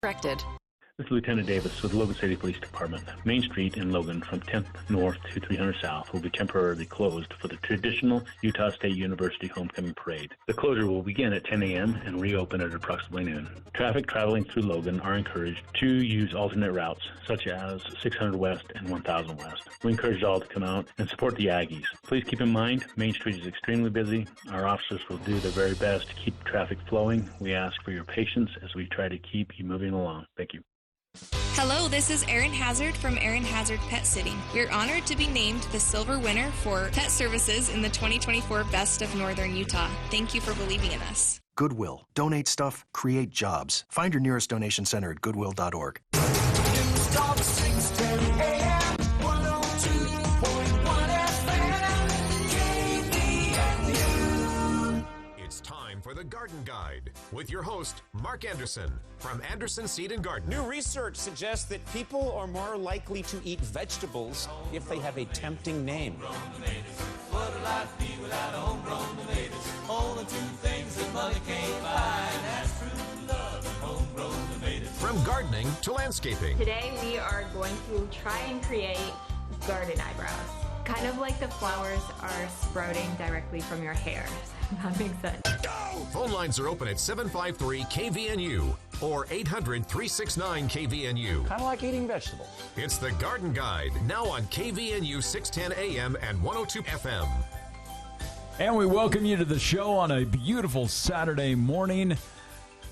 Corrected. This is Lieutenant Davis with Logan City Police Department. Main Street in Logan from 10th North to 300 South will be temporarily closed for the traditional Utah State University Homecoming Parade. The closure will begin at 10 a.m. and reopen at approximately noon. Traffic traveling through Logan are encouraged to use alternate routes, such as 600 West and 1000 West. We encourage you all to come out and support the Aggies. Please keep in mind, Main Street is extremely busy. Our officers will do their very best to keep traffic flowing. We ask for your patience as we try to keep you moving along. Thank you. Hello, this is Erin Hazard from Erin Hazard Pet Sitting. We're honored to be named the silver winner for pet services in the 2024 Best of Northern Utah. Thank you for believing in us. Goodwill. Donate stuff, create jobs. Find your nearest donation center at goodwill.org. It's time for the Garden Guide with your host, Mark Anderson from Anderson Seed and Garden. New research suggests that people are more likely to eat vegetables if they have a tempting name. What would life be without a homegrown tomatoes? Only two things that money can't buy, and that's true love and homegrown tomatoes. From gardening to landscaping. Today we are going to try and create garden eyebrows. Kind of like the flowers are sprouting directly from your hair. That makes sense. Go! Phone lines are open at 753-KVNU or 800-369-KVNU. Kind of like eating vegetables. It's the Garden Guide, now on KVNU 610 AM and 102 FM. And we welcome you to the show on a beautiful Saturday morning.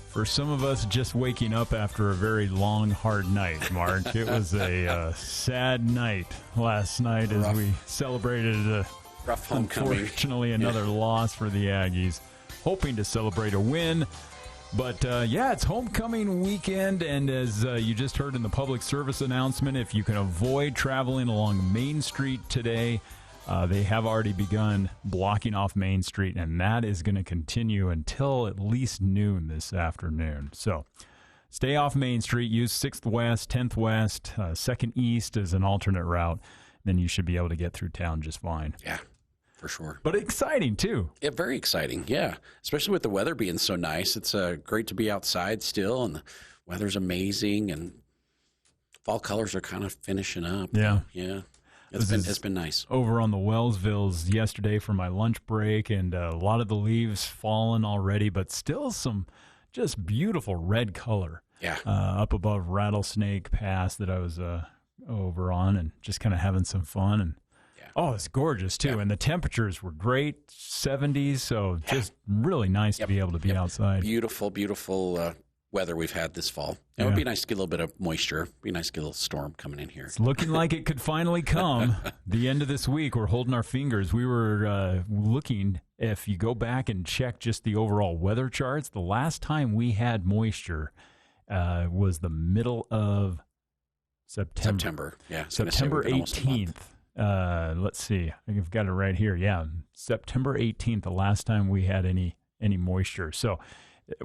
For some of us, just waking up after a very long, hard night, Mark. It was a sad night last night as we celebrated rough homecoming. Unfortunately, another loss for the Aggies. Hoping to celebrate a win. But, it's homecoming weekend, and as you just heard in the public service announcement, if you can avoid traveling along Main Street today, they have already begun blocking off Main Street, and that is going to continue until at least noon this afternoon. So stay off Main Street. Use 6th West, 10th West, 2nd East as an alternate route. Then you should be able to get through town just fine. Yeah, for sure. But exciting, too. Yeah, very exciting, yeah. Especially with the weather being so nice. It's great to be outside still, and the weather's amazing, and fall colors are kind of finishing up. Yeah. Yeah. It's been nice. Over on the Wellsvilles yesterday for my lunch break, and a lot of the leaves fallen already, but still some just beautiful red color. Yeah. Up above Rattlesnake Pass that I was over on, and just kind of having some fun. And it's gorgeous too. Yeah. And the temperatures were great, 70s, so just really nice to be able to be outside. Beautiful, beautiful weather we've had this fall. It would be nice to get a little bit of moisture. It'd be nice to get a little storm coming in here. It's looking like it could finally come. The end of this week, we're holding our fingers. We were looking, if you go back and check just the overall weather charts, the last time we had moisture was the middle of September. Yeah. September 18th. Let's see. I think I've got it right here. Yeah. September 18th, the last time we had any moisture. So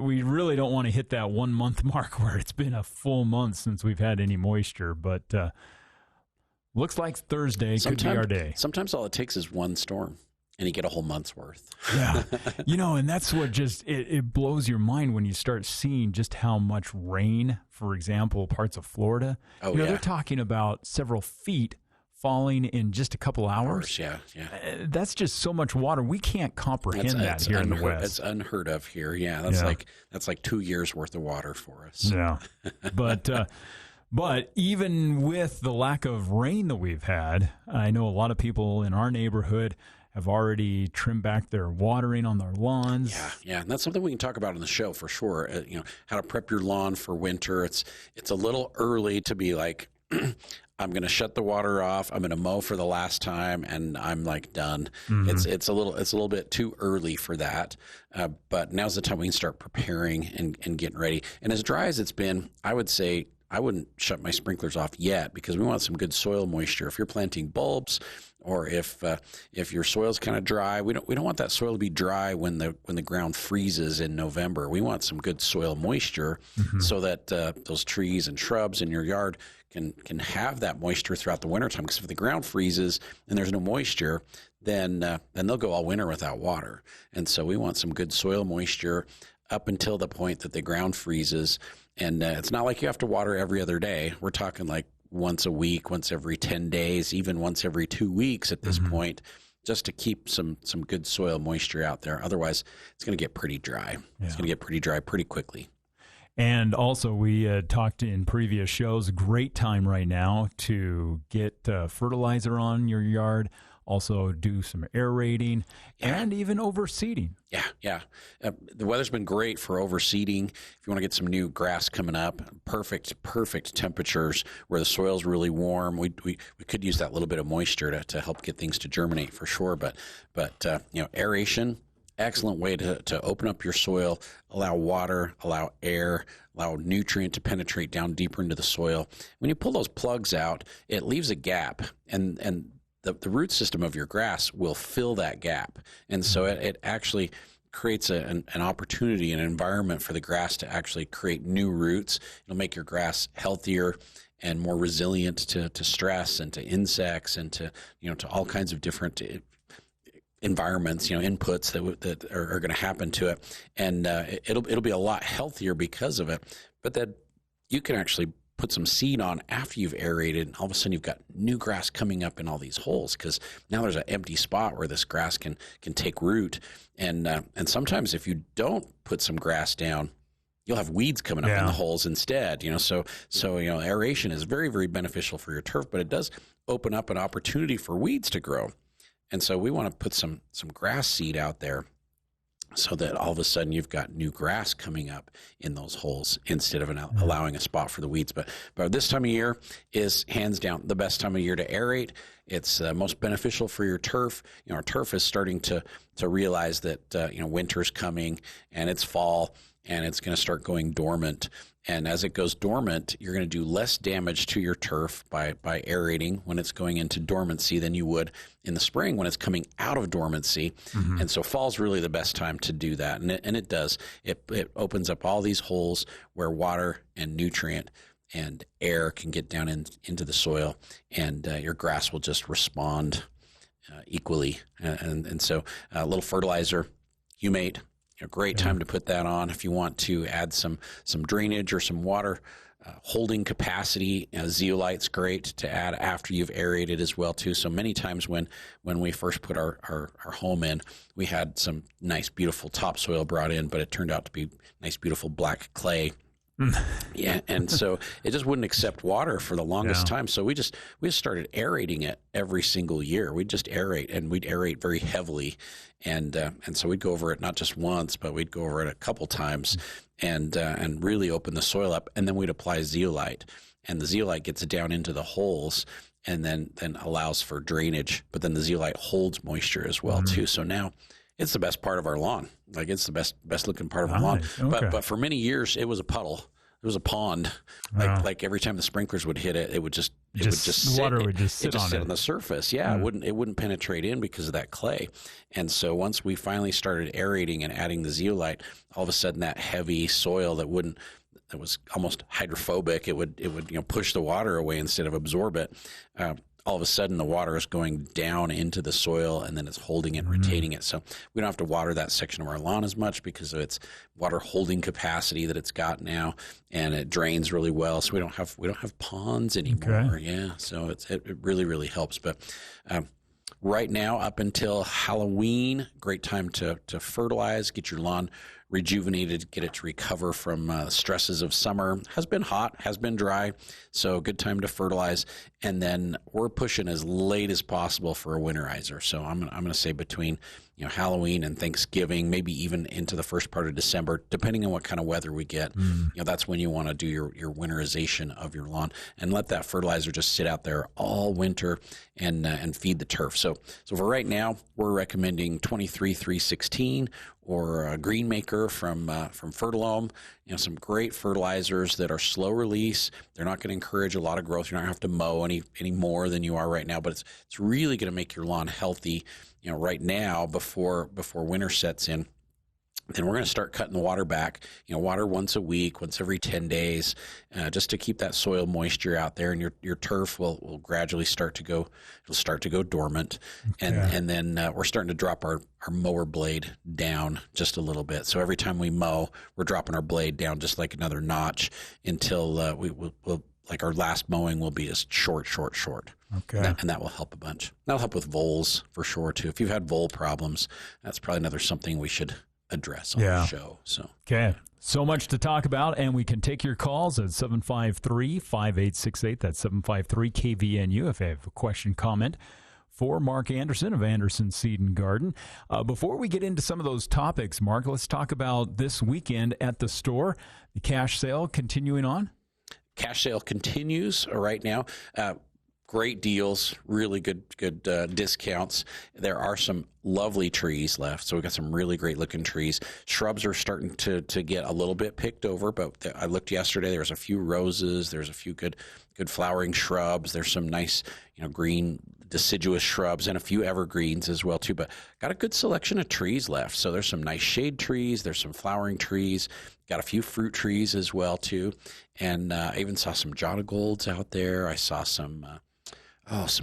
we really don't want to hit that 1 month mark where it's been a full month since we've had any moisture, but looks like Thursday could be our day. Sometimes all it takes is one storm, and you get a whole month's worth. Yeah. And that's what just, it blows your mind when you start seeing just how much rain, for example, parts of Florida. They're talking about several feet falling in just a couple hours. Yeah. That's just so much water. We can't comprehend that here in the West. It's unheard of here. Yeah, that's like 2 years worth of water for us. Yeah, but even with the lack of rain that we've had, I know a lot of people in our neighborhood have already trimmed back their watering on their lawns. Yeah, and that's something we can talk about on the show for sure. How to prep your lawn for winter. It's a little early to be like, I'm going to shut the water off. I'm going to mow for the last time, and I'm like done. Mm-hmm. It's a little bit too early for that. But now's the time we can start preparing and getting ready. And as dry as it's been, I would say I wouldn't shut my sprinklers off yet because we want some good soil moisture. If you're planting bulbs, or if your soil's kind of dry, we don't want that soil to be dry when the ground freezes in November. We want some good soil moisture so that those trees and shrubs in your yard can have that moisture throughout the wintertime. Because if the ground freezes and there's no moisture, then they'll go all winter without water. And so we want some good soil moisture up until the point that the ground freezes. And it's not like you have to water every other day. We're talking like once a week, once every 10 days, even once every 2 weeks at this point, just to keep some good soil moisture out there. Otherwise, it's going to get pretty dry. Yeah. It's going to get pretty dry pretty quickly. And also, we talked in previous shows, great time right now to get fertilizer on your yard, also do some aerating, and even overseeding. Yeah. The weather's been great for overseeding. If you want to get some new grass coming up, perfect temperatures where the soil's really warm. We could use that little bit of moisture to help get things to germinate for sure. But aeration, excellent way to open up your soil, allow water, allow air, allow nutrient to penetrate down deeper into the soil. When you pull those plugs out, it leaves a gap, and the root system of your grass will fill that gap. And so it actually creates an opportunity, an environment for the grass to actually create new roots. It'll make your grass healthier and more resilient to stress and to insects and to all kinds of different environments, inputs that are going to happen to it, and it'll be a lot healthier because of it. But that you can actually put some seed on after you've aerated, and all of a sudden you've got new grass coming up in all these holes because now there's an empty spot where this grass can take root. And sometimes if you don't put some grass down, you'll have weeds coming up in the holes instead. So aeration is very, very beneficial for your turf, but it does open up an opportunity for weeds to grow. And so we want to put some grass seed out there so that all of a sudden you've got new grass coming up in those holes instead of allowing a spot for the weeds. But this time of year is hands down the best time of year to aerate. It's most beneficial for your turf. Our turf is starting to realize that winter's coming and it's fall and it's going to start going dormant. And as it goes dormant, you're going to do less damage to your turf by aerating when it's going into dormancy than you would in the spring when it's coming out of dormancy. Mm-hmm. And so fall's really the best time to do that. And it does. It opens up all these holes where water and nutrient and air can get down into the soil, and your grass will just respond equally. And so a little fertilizer, humate, great time to put that on. If you want to add some drainage or some water holding capacity, zeolite's great to add after you've aerated as well too. So many times when we first put our home in, we had some nice beautiful topsoil brought in, but it turned out to be nice beautiful black clay. Yeah, and so it just wouldn't accept water for the longest time. So we just started aerating it every single year. We'd just aerate, and we'd aerate very heavily, and so we'd go over it not just once, but we'd go over it a couple times, and really open the soil up, and then we'd apply zeolite, and the zeolite gets down into the holes, and then allows for drainage. But then the zeolite holds moisture as well too. So now it's the best part of our lawn. Like, it's the best looking part of our lawn. Okay. But for many years it was a puddle. It was a pond. Like every time the sprinklers would hit it, it would just sit. Water would just sit on the surface. Yeah, it wouldn't penetrate in because of that clay. And so once we finally started aerating and adding the zeolite, all of a sudden that heavy soil that was almost hydrophobic, it would push the water away instead of absorb it. All of a sudden the water is going down into the soil, and then it's holding it and retaining it. So we don't have to water that section of our lawn as much because of its water holding capacity that it's got now, and it drains really well. So we don't have ponds anymore. Okay. Yeah. So it really, really helps. But right now, up until Halloween, great time to fertilize, get your lawn rejuvenated, get it to recover from stresses of summer. Has been hot, has been dry, so good time to fertilize. And then we're pushing as late as possible for a winterizer. So I'm going to say between Halloween and Thanksgiving, maybe even into the first part of December, depending on what kind of weather we get. That's when you want to do your winterization of your lawn, and let that fertilizer just sit out there all winter and feed the turf. So for right now, we're recommending 23-316 or a Green Maker from Fertilome. Some great fertilizers that are slow release. They're not going to encourage a lot of growth. You're not going to have to mow any more than you are right now, but it's really going to make your lawn healthy, right now before winter sets in. then we're going to start cutting the water back, water once a week, once every 10 days, just to keep that soil moisture out there. And your turf will gradually start to go dormant. And then we're starting to drop our mower blade down just a little bit. So every time we mow, we're dropping our blade down just like another notch until we'll like our last mowing will be just short. Okay. And that will help a bunch. That'll help with voles for sure too. If you've had vole problems, that's probably something we should address on the show. So okay, so much to talk about, and we can take your calls at 753-5868. That's 753-KVNU if you have a question, comment for Mark Anderson of Anderson Seed and Garden. Before we get into some of those topics, Mark, let's talk about this weekend at the store. The cash sale continuing on? Cash sale continues right now. Great deals, really good discounts. There are some lovely trees left, so we've got some really great looking trees. Shrubs are starting to get a little bit picked over, but I looked yesterday. There's a few roses. There's a few good flowering shrubs. There's some nice green deciduous shrubs and a few evergreens as well too. But got a good selection of trees left. So there's some nice shade trees. There's some flowering trees. Got a few fruit trees as well too. And I even saw some Jonagolds out there. I saw some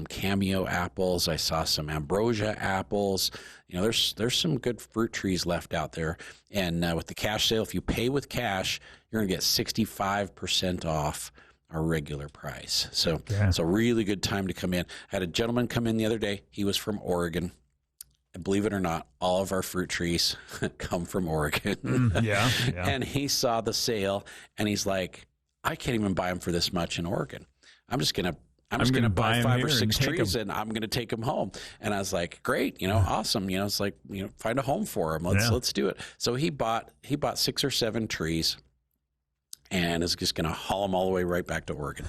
cameo apples. I saw some ambrosia apples. There's some good fruit trees left out there. And with the cash sale, if you pay with cash, you're going to get 65% off our regular price. So it's a really good time to come in. I had a gentleman come in the other day. He was from Oregon. And believe it or not, all of our fruit trees come from Oregon. Yeah. And he saw the sale, and he's like, I can't even buy them for this much in Oregon. I'm just going to buy 5 or 6 trees and I'm going to take them home. And I was like, great, awesome. It's like, find a home for them. Let's do it. So he bought 6 or 7 trees and is just going to haul them all the way right back to Oregon.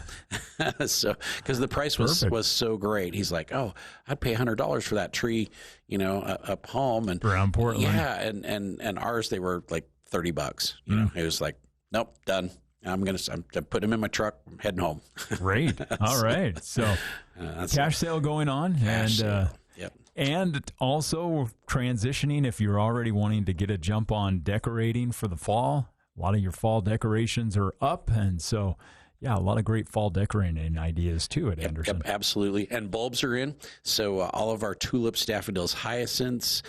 So, because the price was so great. He's like, oh, I'd pay $100 for that tree, up home. And around Portland. Yeah. And ours, they were like $30, It was like, nope, done. I'm put them in my truck. I'm heading home. Great. All right. So cash sale going on. And also transitioning if you're already wanting to get a jump on decorating for the fall. A lot of your fall decorations are up. And so, a lot of great fall decorating ideas too at Anderson. Yep, absolutely. And bulbs are in. So all of our tulips, daffodils, hyacinths,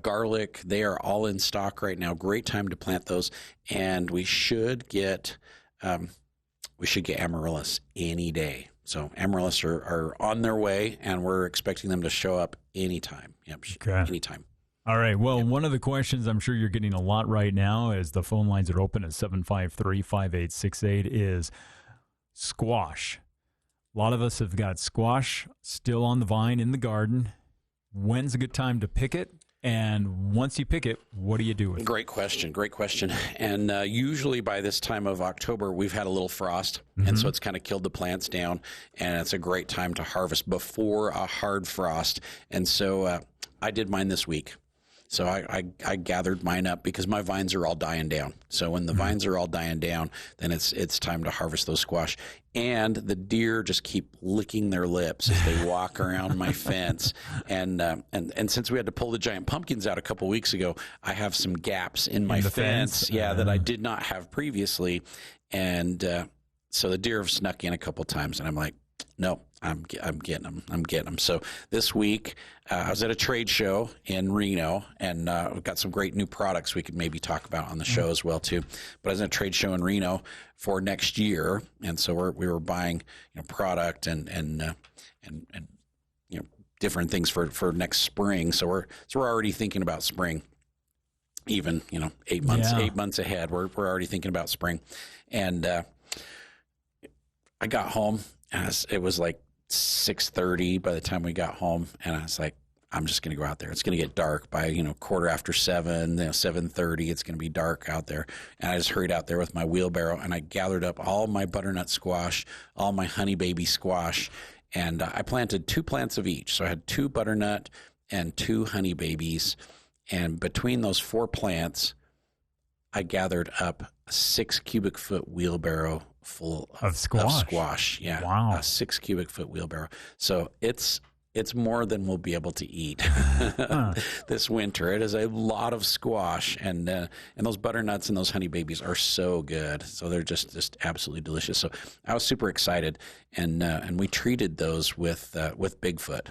garlic, they are all in stock right now. Great time to plant those. And we should get amaryllis any day. So amaryllis are on their way, and we're expecting them to show up anytime. Yep, anytime. All right. Well, one of the questions I'm sure you're getting a lot right now as the phone lines are open at 753-5868 is squash. A lot of us have got squash still on the vine in the garden. When's a good time to pick it? And once you pick it, what do you do with it? Great question. And usually by this time of October, we've had a little frost, and so it's kind of killed the plants down, and it's a great time to harvest before a hard frost. And so I did mine this week. So I gathered mine up because my vines are all dying down. So when the vines are all dying down, then it's time to harvest those squash. And the deer just keep licking their lips as they walk around my fence. And since we had to pull the giant pumpkins out a couple weeks ago, I have some gaps in my fence, that I did not have previously. And so the deer have snuck in a couple times, and I'm like, no, I'm getting them. So this week, I was at a trade show in Reno, and we've got some great new products we could maybe talk about on the show as well too. But I was at a trade show in Reno for next year, and so we were buying product and different things for next spring. So we're already thinking about spring. Even 8 months ahead, we're already thinking about spring. And I got home. It was like 6:30 by the time we got home, and I was like, I'm just going to go out there. It's going to get dark by 7:15, 7:30. It's going to be dark out there, and I just hurried out there with my wheelbarrow, and I gathered up all my butternut squash, all my honey baby squash, and I planted 2 plants of each. So I had 2 butternut and 2 honey babies, and between those 4 plants, I gathered up a 6 cubic foot wheelbarrow full of squash. Yeah. Wow. A 6 cubic foot wheelbarrow. So it's It's more than we'll be able to eat this winter. It is a lot of squash, and those butternuts and those honey babies are so good. So they're just absolutely delicious. So I was super excited, and we treated those with Bigfoot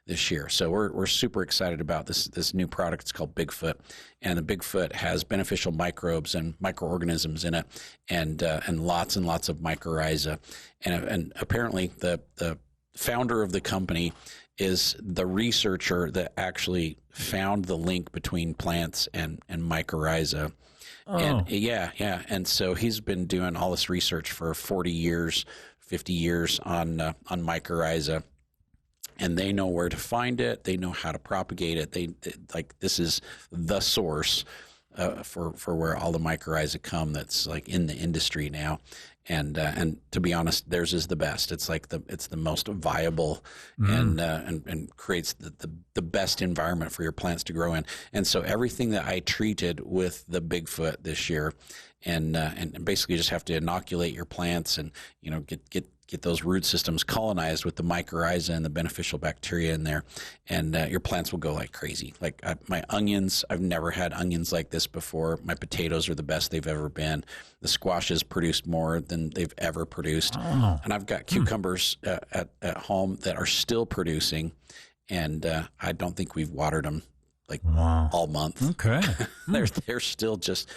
this year. So we're super excited about this new product. It's called Bigfoot, and the Bigfoot has beneficial microbes and microorganisms in it, and lots and lots of mycorrhiza, and apparently the founder of the company is the researcher that actually found the link between plants and mycorrhiza. Oh. And yeah. And so he's been doing all this research for 40 years, 50 years on mycorrhiza. And they know where to find it. They know how to propagate it. This is the source for where all the mycorrhiza come. That's like in the industry now. And to be honest, theirs is the best. It's like it's the most viable and creates the best environment for your plants to grow in. And so everything that I treated with the Bigfoot this year, and basically just have to inoculate your plants and get those root systems colonized with the mycorrhiza and the beneficial bacteria in there, and your plants will go like crazy. Like my onions, I've never had onions like this before. My potatoes are the best they've ever been. The squashes produced more than they've ever produced. Oh. And I've got cucumbers at home that are still producing, and I don't think we've watered them all month. Okay. they're still just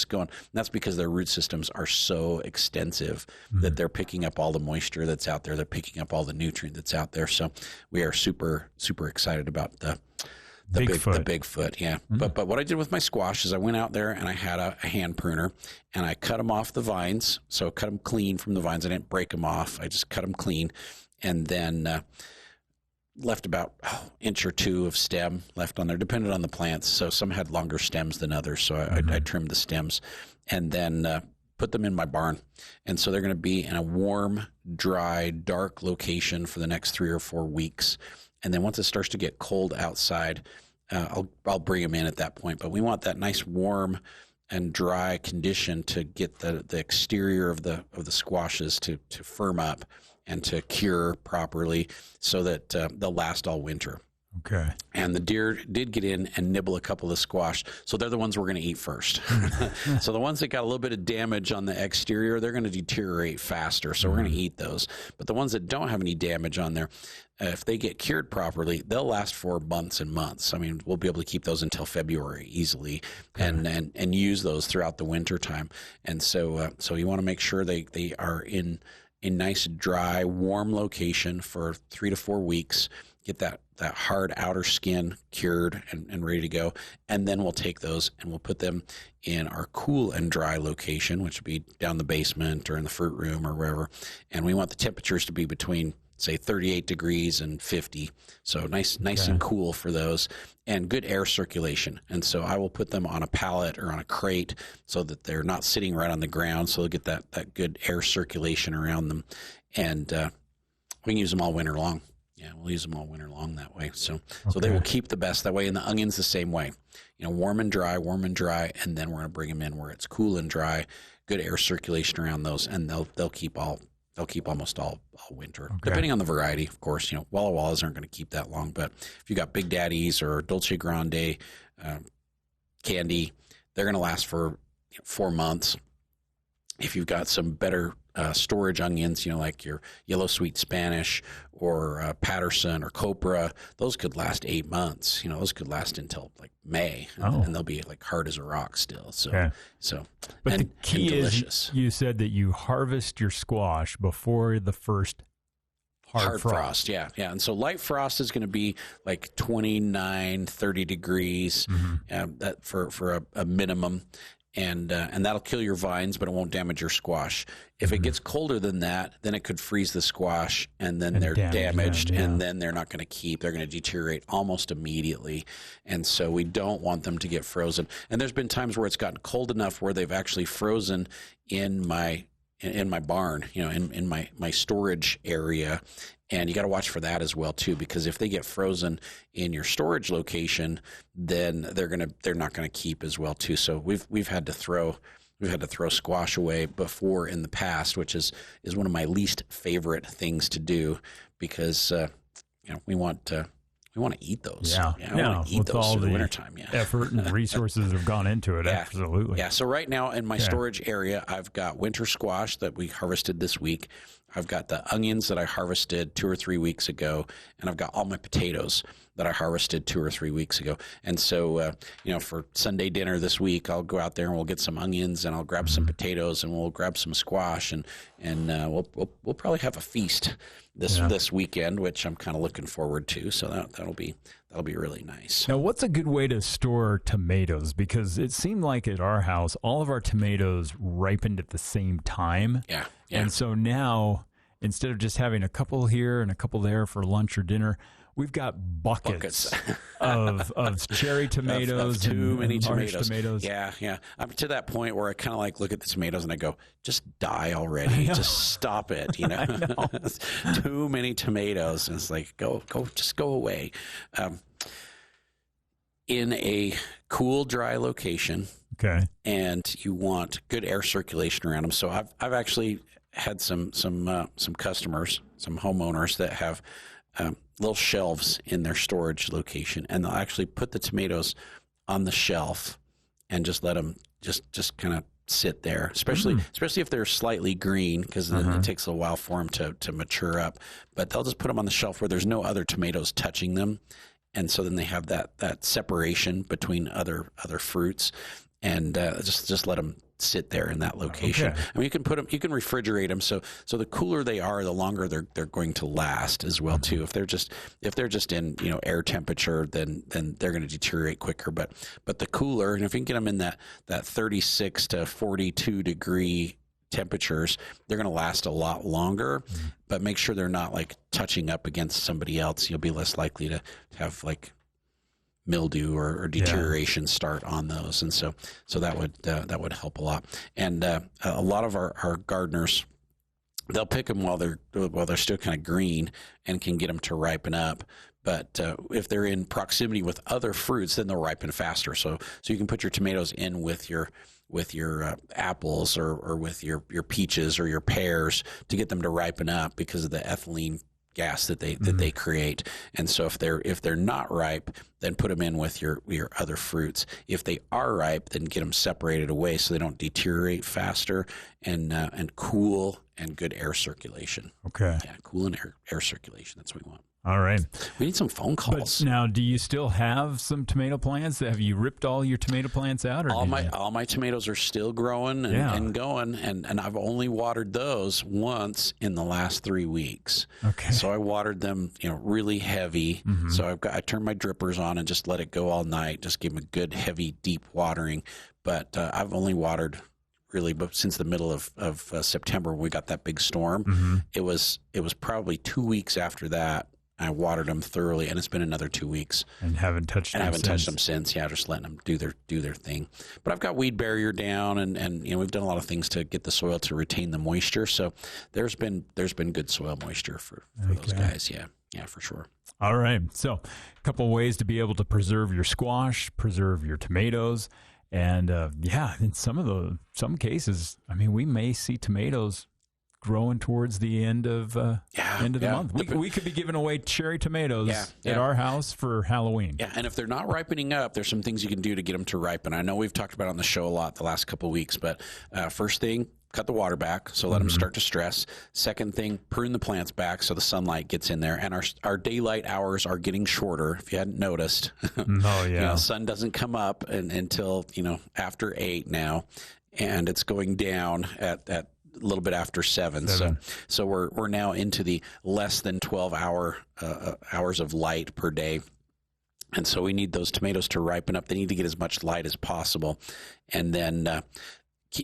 going. And that's because their root systems are so extensive that they're picking up all the moisture that's out there. They're picking up all the nutrient that's out there. So we are super, super excited about the Bigfoot. Yeah. But what I did with my squash is I went out there and I had a hand pruner and I cut them off the vines. So cut them clean from the vines. I didn't break them off. I just cut them clean, and then left about an inch or two of stem left on there, depending on the plants. So some had longer stems than others, so I trimmed the stems, and then put them in my barn. And so they're going to be in a warm, dry, dark location for the next 3 or 4 weeks. And then once it starts to get cold outside, I'll bring them in at that point. But we want that nice warm and dry condition to get the exterior of the squashes to firm up and to cure properly so that they'll last all winter. Okay. And the deer did get in and nibble a couple of squash, so they're the ones we're going to eat first. So the ones that got a little bit of damage on the exterior, they're going to deteriorate faster, so we're going to eat those. But the ones that don't have any damage on there, if they get cured properly, they'll last for months and months. I mean, we'll be able to keep those until February easily, and use those throughout the winter time. And so you want to make sure they are in a nice, dry, warm location for 3 to 4 weeks, get that hard outer skin cured and ready to go. And then we'll take those and we'll put them in our cool and dry location, which would be down the basement or in the fruit room or wherever. And we want the temperatures to be between, say, 38 degrees and 50. So nice and cool for those, and good air circulation. And so I will put them on a pallet or on a crate so that they're not sitting right on the ground. So they'll get that good air circulation around them. And we can use them all winter long. Yeah, we'll use them all winter long that way. So they will keep the best that way. And the onions the same way. Warm and dry, and then we're going to bring them in where it's cool and dry, good air circulation around those, and they'll keep almost all winter, depending on the variety, of course. Walla Wallas aren't going to keep that long, but if you got Big Daddies or Dolce Grande candy, they're going to last for 4 months. If you've got some better storage onions, like your Yellow Sweet Spanish or Patterson or Copra, those could last 8 months. Those could last until like May, and they'll be like hard as a rock still. But the key is, you said that you harvest your squash before the first hard frost. Yeah. And so light frost is going to be like 29, 30 degrees that for a minimum. And that'll kill your vines, but it won't damage your squash. If it gets colder than that, then it could freeze the squash, and then they're damaged, and then they're not going to keep. They're going to deteriorate almost immediately. And so we don't want them to get frozen. And there's been times where it's gotten cold enough where they've actually frozen in my barn, in my storage area. And you got to watch for that as well too, because if they get frozen in your storage location, then they're not going to keep as well too. So we've had to throw squash away before in the past, which is one of my least favorite things to do, because we want to eat those. Yeah. We want to eat with those all through the the wintertime. Yeah. effort and resources have gone into it. Yeah. Absolutely. Yeah. So right now in my Okay. storage area, I've got winter squash that we harvested this week. I've got the onions that I harvested 2 or 3 weeks ago, and I've got all my potatoes that I harvested 2 or 3 weeks ago. And so, for Sunday dinner this week, I'll go out there and we'll get some onions, and I'll grab some potatoes, and we'll grab some squash, and we'll probably have a feast this weekend, which I'm kind of looking forward to. So that'll be really nice. Now, what's a good way to store tomatoes? Because it seemed like at our house, all of our tomatoes ripened at the same time. Yeah. And so now, instead of just having a couple here and a couple there for lunch or dinner, we've got buckets of cherry tomatoes, of too many and orange tomatoes. Yeah. I'm to that point where I kind of like look at the tomatoes and I go, just die already. Just stop it. Too many tomatoes. And it's like, just go away. In a cool, dry location. Okay. And you want good air circulation around them. So I've actually had some customers, some homeowners that have little shelves in their storage location, and they'll actually put the tomatoes on the shelf and just let them just kind of sit there, especially if they're slightly green, because then it takes a while for them to mature up. But they'll just put them on the shelf where there's no other tomatoes touching them, and so then they have that separation between other fruits, and just let them sit there in that location. Okay. I mean, you can refrigerate them. So the cooler they are, the longer they're going to last as well too. If they're just in, air temperature, then they're going to deteriorate quicker. But the cooler, and if you can get them in that 36 to 42 degree temperatures, they're going to last a lot longer. But make sure they're not like touching up against somebody else. You'll be less likely to have like mildew or deterioration start on those, and so that would help a lot. And a lot of our gardeners, they'll pick them while they're still kind of green and can get them to ripen up. But if they're in proximity with other fruits, then they'll ripen faster. So you can put your tomatoes in with your apples or with your peaches or your pears to get them to ripen up because of the ethylene gas that they create. And so if they're not ripe, then put them in with your other fruits. If they are ripe, then get them separated away so they don't deteriorate faster, and cool and good air circulation. Okay. Yeah, cool and air circulation. That's what we want. All right. We need some phone calls. But now, do you still have some tomato plants? Have you ripped all your tomato plants out? Or all my tomatoes are still growing and going, and I've only watered those once in the last 3 weeks. Okay. So I watered them, really heavy. So I turned my drippers on and just let it go all night. Just give them a good, heavy, deep watering. But I've only watered really, but since the middle of September, when we got that big storm. It was probably 2 weeks after that. I watered them thoroughly, and it's been another 2 weeks. And haven't touched them since. Yeah, just letting them do their thing. But I've got weed barrier down, and we've done a lot of things to get the soil to retain the moisture. So there's been good soil moisture for those guys. Yeah, for sure. All right. So a couple of ways to be able to preserve your squash, preserve your tomatoes. And in some cases, I mean, we may see tomatoes growing towards the end of the month. We could be giving away cherry tomatoes at our house for Halloween. Yeah, and if they're not ripening up, there's some things you can do to get them to ripen. I know we've talked about it on the show a lot the last couple of weeks, but first thing, cut the water back, so let them start to stress. Second thing, prune the plants back so the sunlight gets in there. And our daylight hours are getting shorter, if you hadn't noticed. Oh, yeah. Sun doesn't come up until, after 8 now, and it's going down at a little bit after 7. So we're now into the less than 12 hours of light per day. And so we need those tomatoes to ripen up. They need to get as much light as possible. And then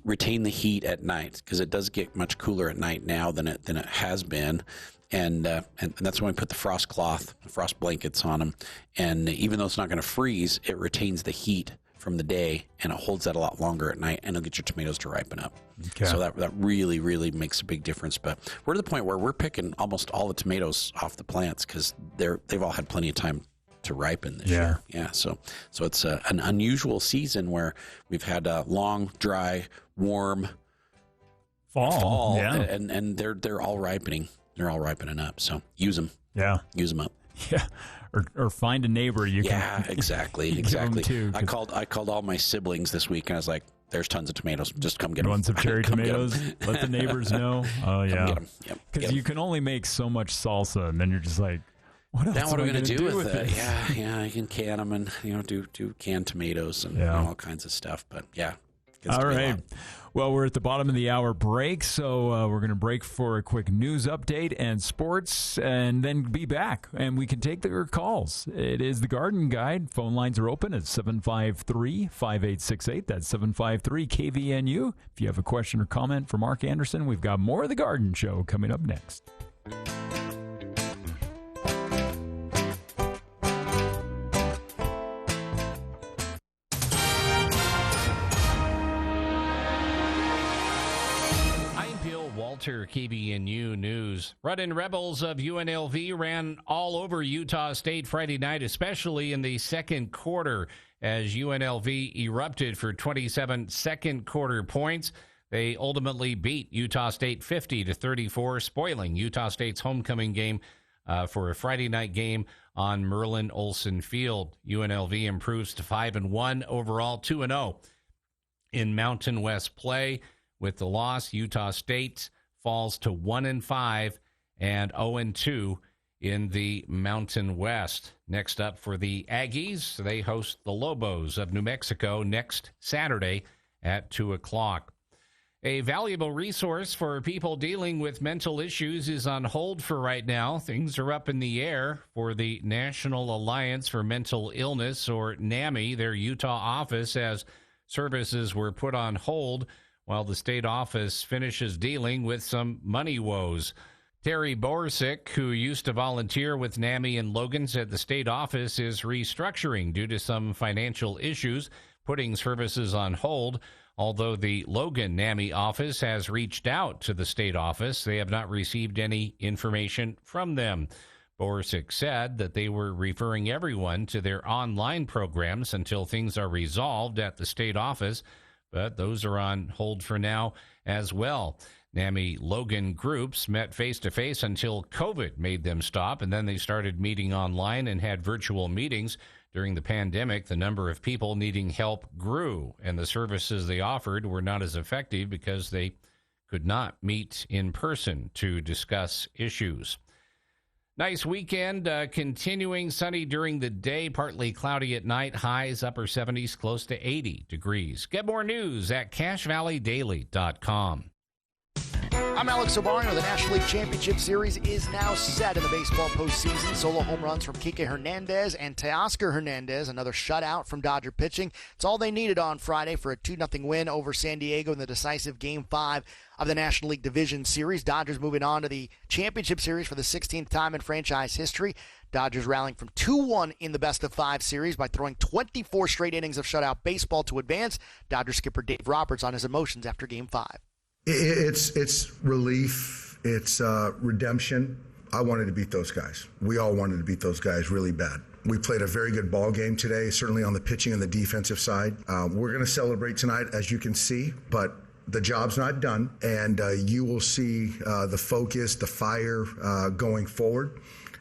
retain the heat at night, because it does get much cooler at night now than it has been. And that's when we put the frost blankets on them. And even though it's not going to freeze, it retains the heat from the day, and it holds that a lot longer at night, and it'll get your tomatoes to ripen up. Okay. So that really, really makes a big difference. But we're to the point where we're picking almost all the tomatoes off the plants because they've all had plenty of time to ripen this year. Yeah. So it's an unusual season where we've had a long, dry, warm fall, and they're all ripening. They're all ripening up. So use them. Yeah. Use them up. Yeah, or find a neighbor you can. Yeah, exactly. I called all my siblings this week, and I was like, "There's tons of tomatoes. Just come get them. Want some cherry tomatoes? Let the neighbors know. Oh yeah, because you can only make so much salsa, and then you're just like, what else? Now what are we going to do with it? this? Yeah, I can can them and do canned tomatoes and all kinds of stuff. But yeah. All right. Well, we're at the bottom of the hour break, so we're going to break for a quick news update and sports, and then be back, and we can take your calls. It is the Garden Guide. Phone lines are open at 753-5868. That's 753-KVNU. If you have a question or comment for Mark Anderson, we've got more of the Garden Show coming up next. KBNU News. Run-in Rebels of UNLV ran all over Utah State Friday night, especially in the second quarter, as UNLV erupted for 27 second quarter points. They ultimately beat Utah State 50-34, spoiling Utah State's homecoming game for a Friday night game on Merlin Olsen Field. UNLV improves to 5-1 overall, 2-0 in Mountain West play. With the loss, Utah State falls to 1-5 and 0-2 in the Mountain West. Next up for the Aggies, they host the Lobos of New Mexico next Saturday at 2 o'clock. A valuable resource for people dealing with mental issues is on hold for right now. Things are up in the air for the National Alliance for Mental Illness, or NAMI, their Utah office, as services were put on hold while the state office finishes dealing with some money woes. Terry Borsick, who used to volunteer with NAMI in Logan, said the state office is restructuring due to some financial issues, putting services on hold. Although the Logan NAMI office has reached out to the state office, they have not received any information from them. Borsick said that they were referring everyone to their online programs until things are resolved at the state office, but those are on hold for now as well. NAMI Logan groups met face-to-face until COVID made them stop, and then they started meeting online and had virtual meetings. During the pandemic, the number of people needing help grew, and the services they offered were not as effective because they could not meet in person to discuss issues. Nice weekend, continuing sunny during the day, partly cloudy at night, highs upper 70s, close to 80 degrees. Get more news at CashValleyDaily.com. I'm Alex Obarno. The National League Championship Series is now set in the baseball postseason. Solo home runs from Kike Hernandez and Teoscar Hernandez, another shutout from Dodger pitching. It's all they needed on Friday for a 2-0 win over San Diego in the decisive Game 5 of the National League Division Series. Dodgers moving on to the Championship Series for the 16th time in franchise history. Dodgers rallying from 2-1 in the best-of-5 series by throwing 24 straight innings of shutout baseball to advance. Dodgers skipper Dave Roberts on his emotions after Game 5. It's relief. It's redemption. I wanted to beat those guys. We all wanted to beat those guys really bad. We played a very good ball game today, certainly on the pitching and the defensive side. We're going to celebrate tonight, as you can see, but the job's not done, and you will see the focus, the fire going forward,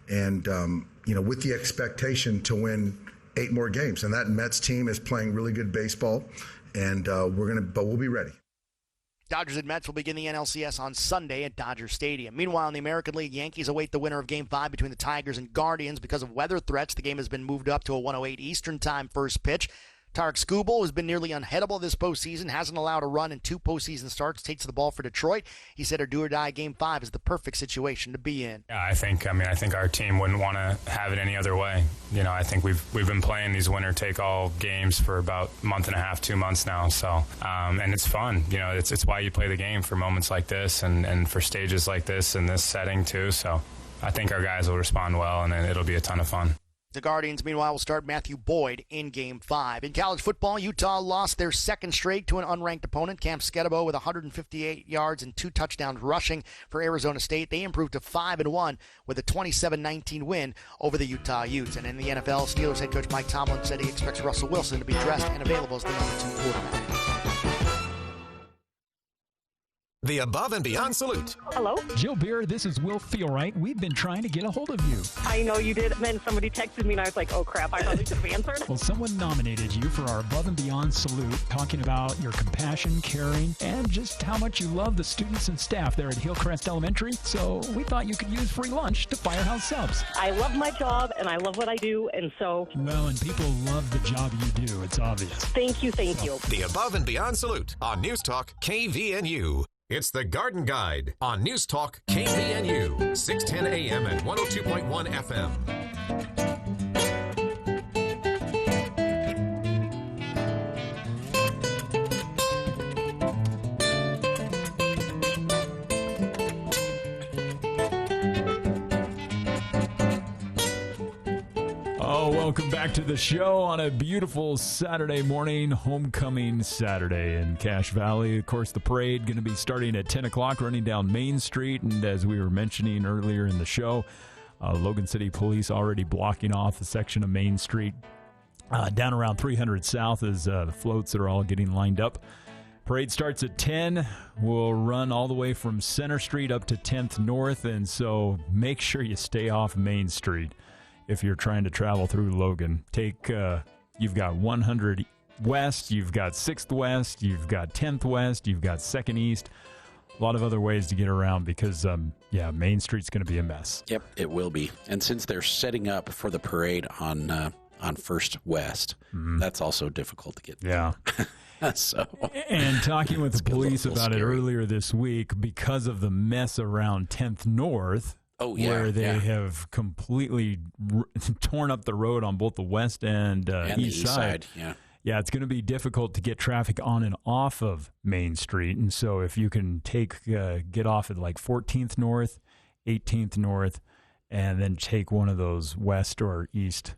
and with the expectation to win 8 more games. And that Mets team is playing really good baseball, and we'll be ready. Dodgers and Mets will begin the NLCS on Sunday at Dodger Stadium. Meanwhile, in the American League, Yankees await the winner of Game 5 between the Tigers and Guardians. Because of weather threats, the game has been moved up to a 1:08 Eastern Time first pitch. Tarik Skubal has been nearly unhittable this postseason, hasn't allowed a run in 2 postseason starts, takes the ball for Detroit. He said a do-or-die Game 5 is the perfect situation to be in. Yeah, I think our team wouldn't want to have it any other way. I think we've been playing these winner-take-all games for about a month and a half, 2 months now. So, and it's fun. It's why you play the game, for moments like this and for stages like this in this setting too. So I think our guys will respond well, and it'll be a ton of fun. The Guardians, meanwhile, will start Matthew Boyd in Game 5. In college football, Utah lost their second straight to an unranked opponent, Camp Skedebo, with 158 yards and 2 touchdowns rushing for Arizona State. They improved to 5-1 with a 27-19 win over the Utah Utes. And in the NFL, Steelers head coach Mike Tomlin said he expects Russell Wilson to be dressed and available as the number 2 quarterback. The Above and Beyond Salute. Hello? Jill Beer, this is Will Feelright. We've been trying to get a hold of you. I know you did. And then somebody texted me, and I was like, oh, crap, I probably should have answered. Well, someone nominated you for our Above and Beyond Salute, talking about your compassion, caring, and just how much you love the students and staff there at Hillcrest Elementary. So we thought you could use free lunch to Firehouse Subs. I love my job, and I love what I do, and so... Well, and people love the job you do. It's obvious. Thank you, thank you. The Above and Beyond Salute on News Talk KVNU. It's the Garden Guide on News Talk KVNU, 610 AM and 102.1 FM. Welcome back to the show on a beautiful Saturday morning, homecoming Saturday in Cache Valley. Of course, the parade going to be starting at 10 o'clock, running down Main Street. And as we were mentioning earlier in the show, Logan City Police already blocking off a section of Main Street down around 300 South as the floats are all getting lined up. Parade starts at 10. We'll run all the way from Center Street up to 10th North. And so make sure you stay off Main Street. If you're trying to travel through Logan, you've got 100 West, you've got 6th West, you've got 10th West, you've got 2nd East. A lot of other ways to get around because, Main Street's going to be a mess. Yep, it will be. And since they're setting up for the parade on 1st West, that's also difficult to get through. Yeah. So, and talking with the police about it earlier this week, because of the mess around 10th North, where they have completely torn up the road on both the west and east side. Yeah, it's going to be difficult to get traffic on and off of Main Street. And so if you can get off at like 14th North, 18th North, and then take one of those west or east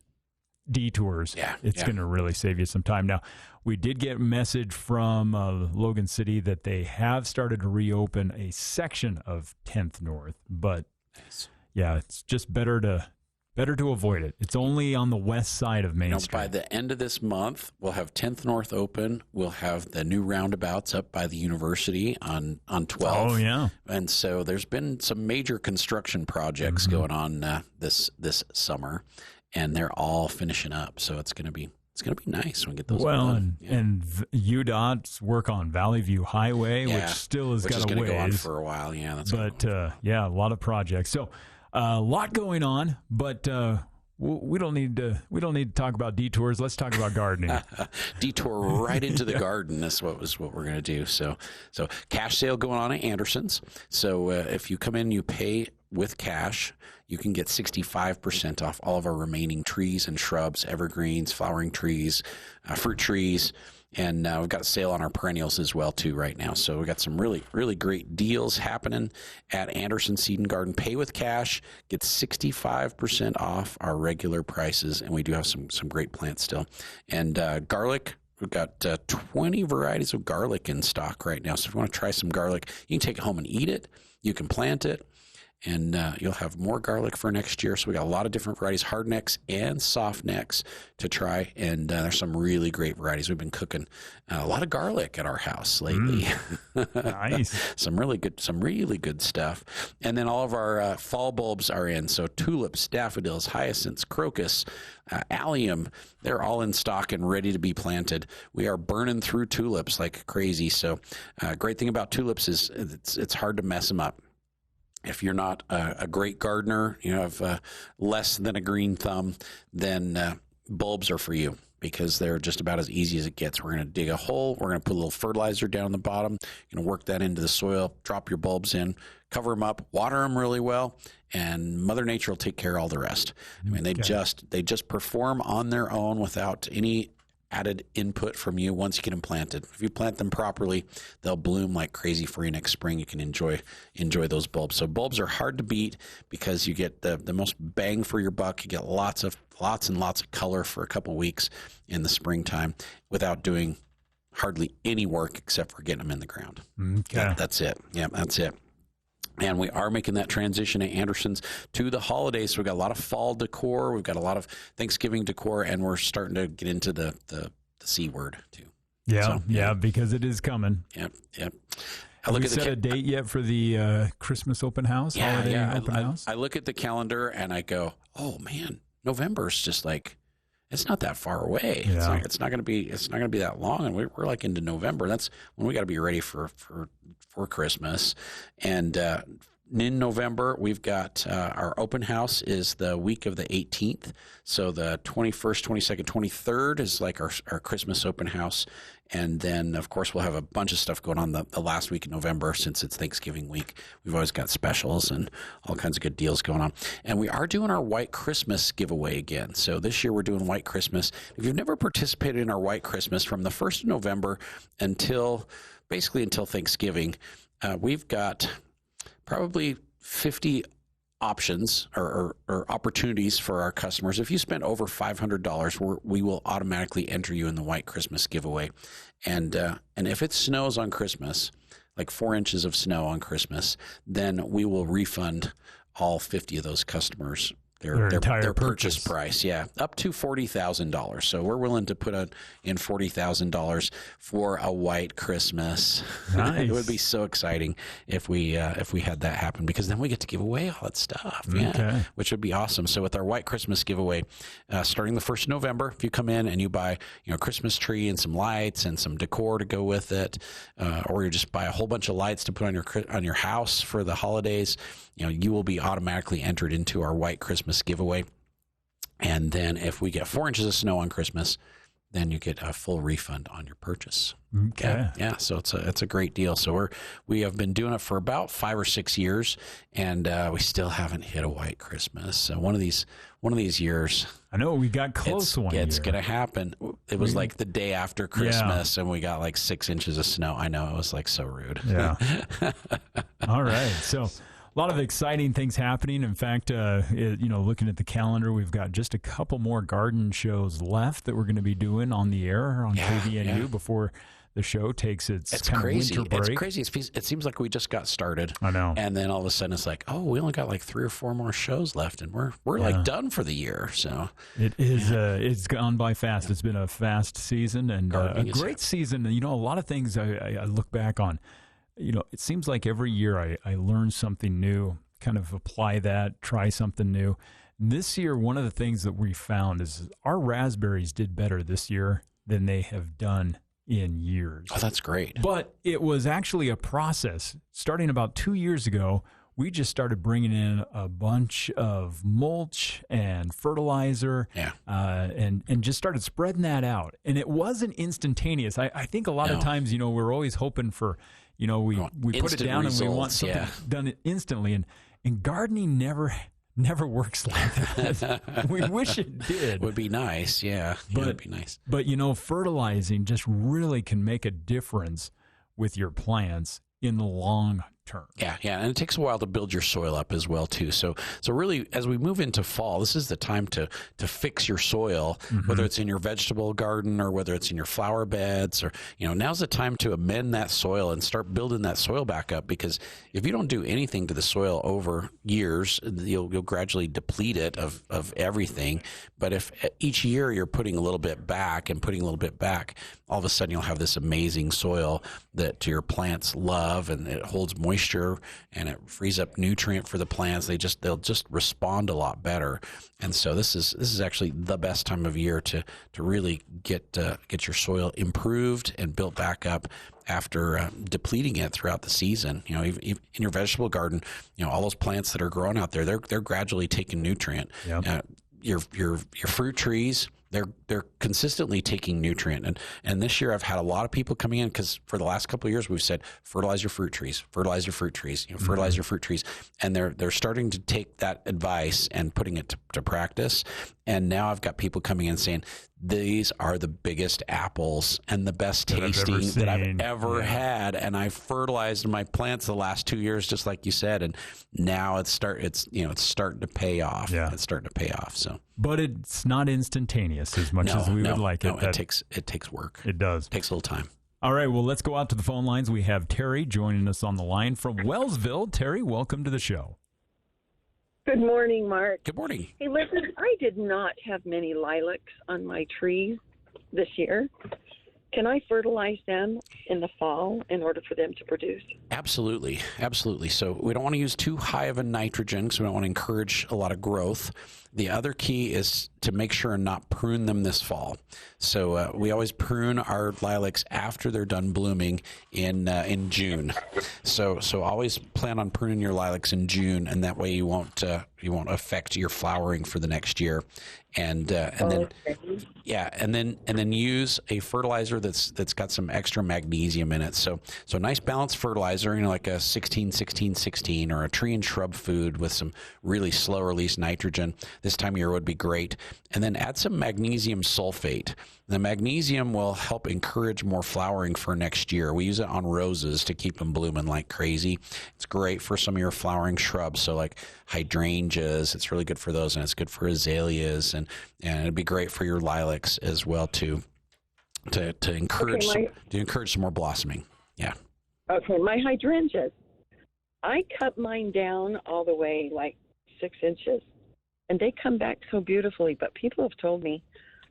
detours, it's going to really save you some time. Now, we did get a message from Logan City that they have started to reopen a section of 10th North, but it's just better to avoid it. It's only on the west side of Main Street. By the end of this month, we'll have 10th North open. We'll have the new roundabouts up by the university on 12. Oh, yeah. And so there's been some major construction projects going on this summer, and they're all finishing up. So it's going to be nice when we get those. Well, and UDOT's work on Valley View Highway, which still has got a ways. Go on for a while. Yeah, a lot of projects. So a lot going on, but we don't need to talk about detours. Let's talk about gardening. Detour right into the garden. That's what we're going to do. So cash sale going on at Anderson's. So if you come in, you pay with cash, you can get 65% off all of our remaining trees and shrubs, evergreens, flowering trees, fruit trees, and we've got a sale on our perennials as well too right now. So we've got some really, really great deals happening at Anderson Seed and Garden. Pay with cash, get 65% off our regular prices, and we do have some great plants still. And garlic, we've got 20 varieties of garlic in stock right now. So if you want to try some garlic, you can take it home and eat it. You can plant it. And you'll have more garlic for next year. So we got a lot of different varieties, hard necks and soft necks to try. And there's some really great varieties. We've been cooking a lot of garlic at our house lately. Nice. Some really good stuff. And then all of our fall bulbs are in. So tulips, daffodils, hyacinths, crocus, allium, they're all in stock and ready to be planted. We are burning through tulips like crazy. So great thing about tulips is it's hard to mess them up. If you're not a great gardener, you have less than a green thumb, then bulbs are for you because they're just about as easy as it gets. We're going to dig a hole. We're going to put a little fertilizer down the bottom. You're going to work that into the soil, drop your bulbs in, cover them up, water them really well, and Mother Nature will take care of all the rest. I mean, they just perform on their own without any added input from you once you get them planted. If you plant them properly, they'll bloom like crazy for you next spring. You can enjoy those bulbs. So bulbs are hard to beat because you get the most bang for your buck. You get lots and lots of color for a couple weeks in the springtime without doing hardly any work except for getting them in the ground. Okay. That's it. Yeah, that's it. And we are making that transition at Anderson's to the holidays. So we've got a lot of fall decor. We've got a lot of Thanksgiving decor, and we're starting to get into the C word too. Yeah, because it is coming. Yep. Have we set a date yet for the Christmas open house? Holiday open house? I look at the calendar and I go, oh man, November's just like, it's not that far away. Yeah. It's not going to be that long, and we're like into November. That's when we got to be ready for Christmas. And in November, we've got our open house is the week of the 18th. So the 21st, 22nd, 23rd is like our Christmas open house. And then, of course, we'll have a bunch of stuff going on the last week in November since it's Thanksgiving week. We've always got specials and all kinds of good deals going on. And we are doing our White Christmas giveaway again. So this year we're doing White Christmas. If you've never participated in our White Christmas, from the 1st of November until Thanksgiving, we've got probably 50 options or opportunities for our customers. If you spend over $500, we will automatically enter you in the White Christmas giveaway. And if it snows on Christmas, like 4 inches of snow on Christmas, then we will refund all 50 of those customers their entire purchase price, up to $40,000. So we're willing to put in $40,000 for a White Christmas. Nice. It would be so exciting if we had that happen, because then we get to give away all that stuff, which would be awesome. So with our White Christmas giveaway, starting the 1st of November, if you come in and you buy a Christmas tree and some lights and some decor to go with it, or you just buy a whole bunch of lights to put on your house for the holidays, you will be automatically entered into our White Christmas giveaway. And then if we get 4 inches of snow on Christmas, then you get a full refund on your purchase. Okay. Yeah. So it's a great deal. So we have been doing it for about 5 or 6 years, and we still haven't hit a White Christmas. So one of these years, I know we got close one year. It's going to happen. It was like the day after Christmas, and we got like 6 inches of snow. I know, it was like so rude. Yeah. All right. So a lot of exciting things happening. In fact, looking at the calendar, we've got just a couple more garden shows left that we're going to be doing on the air on KVNU before the show takes its kind of winter break. It's crazy. It seems like we just got started. I know. And then all of a sudden it's like, oh, we only got like 3 or 4 more shows left, and we're like done for the year. So it is. It's gone by fast. It's been a fast season and a great season. A lot of things I look back on. It seems like every year I learn something new, kind of apply that, try something new. This year, one of the things that we found is our raspberries did better this year than they have done in years. Oh, that's great. But it was actually a process. Starting about 2 years ago, we just started bringing in a bunch of mulch and fertilizer and just started spreading that out. And it wasn't instantaneous. I think a lot of times, we're always hoping for, we put it down and we want something done instantly. And gardening never works like that. We wish it did. Would be nice, it would be nice. But, fertilizing just really can make a difference with your plants in the long term. Yeah, and it takes a while to build your soil up as well too. So really, as we move into fall, this is the time to fix your soil, whether it's in your vegetable garden or whether it's in your flower beds, or now's the time to amend that soil and start building that soil back up. Because if you don't do anything to the soil over years, you'll gradually deplete it of everything. But if each year you're putting a little bit back and putting a little bit back, all of a sudden you'll have this amazing soil that your plants love, and it holds moisture and it frees up nutrient for the plants. They'll just respond a lot better. And so this is actually the best time of year to really get your soil improved and built back up after depleting it throughout the season. Even in your vegetable garden, all those plants that are growing out there, they're gradually taking nutrient. Yep. Your fruit trees, they're consistently taking nutrient. And this year I've had a lot of people coming in, because for the last couple of years we've said, fertilize your fruit trees, fertilize your fruit trees, fertilize your fruit trees. And they're starting to take that advice and putting it to practice. And now I've got people coming in saying, these are the biggest apples and the best tasting that I've ever had. And I fertilized my plants the last 2 years, just like you said. And now it's starting to pay off. Yeah. It's starting to pay off. So, but it's not instantaneous as much as we would like it. No, it takes work. It does. It takes a little time. All right, well, let's go out to the phone lines. We have Terry joining us on the line from Wellsville. Terry, welcome to the show. Good morning, Mark. Good morning. Hey, listen, I did not have many lilacs on my trees this year. Can I fertilize them in the fall in order for them to produce? Absolutely. So we don't want to use too high of a nitrogen because we don't want to encourage a lot of growth. The other key is to make sure and not prune them this fall. So we always prune our lilacs after they're done blooming in June. So always plan on pruning your lilacs in June, and that way you won't affect your flowering for the next year. And then use a fertilizer that's got some extra magnesium in it. So nice balanced fertilizer, like a 16-16-16 or a tree and shrub food with some really slow release nitrogen. This time of year would be great. And then add some magnesium sulfate. The magnesium will help encourage more flowering for next year. We use it on roses to keep them blooming like crazy. It's great for some of your flowering shrubs, so like hydrangeas. It's really good for those, and it's good for azaleas, and it'd be great for your lilacs as well too, to encourage some more blossoming. Yeah. Okay, my hydrangeas. I cut mine down all the way like 6 inches, and they come back so beautifully. But people have told me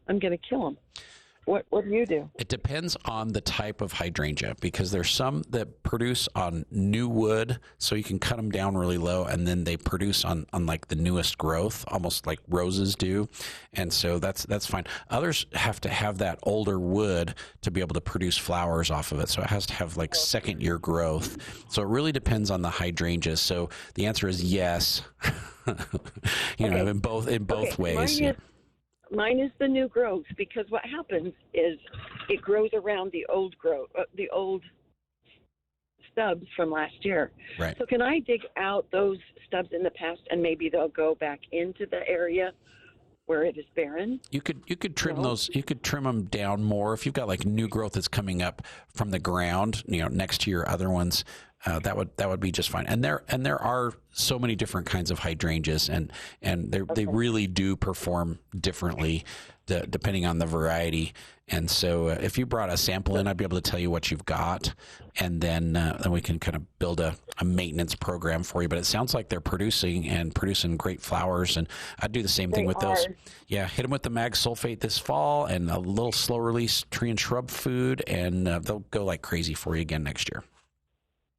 I'm going to kill them. What do you do? It depends on the type of hydrangea, because there's some that produce on new wood, so you can cut them down really low, and then they produce on like the newest growth, almost like roses do, and so that's fine. Others have to have that older wood to be able to produce flowers off of it, so it has to have like second year growth. So it really depends on the hydrangeas. So the answer is yes. In both ways. Mine is the new growth, because what happens is it grows around the old growth, the old stubs from last year. Right. So can I dig out those stubs in the past, and maybe they'll go back into the area where it is barren? You could trim those. You could trim them down more if you've got like new growth that's coming up from the ground, next to your other ones. That would be just fine. And there are so many different kinds of hydrangeas, and they really do perform differently depending on the variety. And so if you brought a sample in, I'd be able to tell you what you've got, and then we can kind of build a maintenance program for you. But it sounds like they're producing great flowers, and I'd do the same thing with those. Yeah, hit them with the mag sulfate this fall and a little slow release tree and shrub food, and they'll go like crazy for you again next year.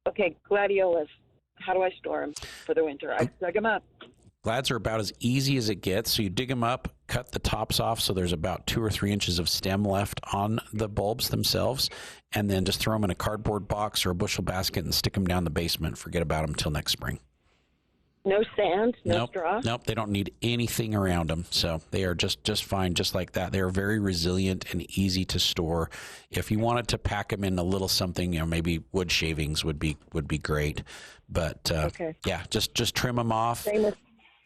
Okay, gladiolas. How do I store them for the winter? I dug them up. Glads are about as easy as it gets. So you dig them up, cut the tops off so there's about 2 or 3 inches of stem left on the bulbs themselves, and then just throw them in a cardboard box or a bushel basket and stick them down the basement. Forget about them until next spring. No sand, no straw? Nope, they don't need anything around them. So they are just fine, just like that. They are very resilient and easy to store. If you wanted to pack them in a little something, maybe wood shavings would be great. But yeah, just trim them off,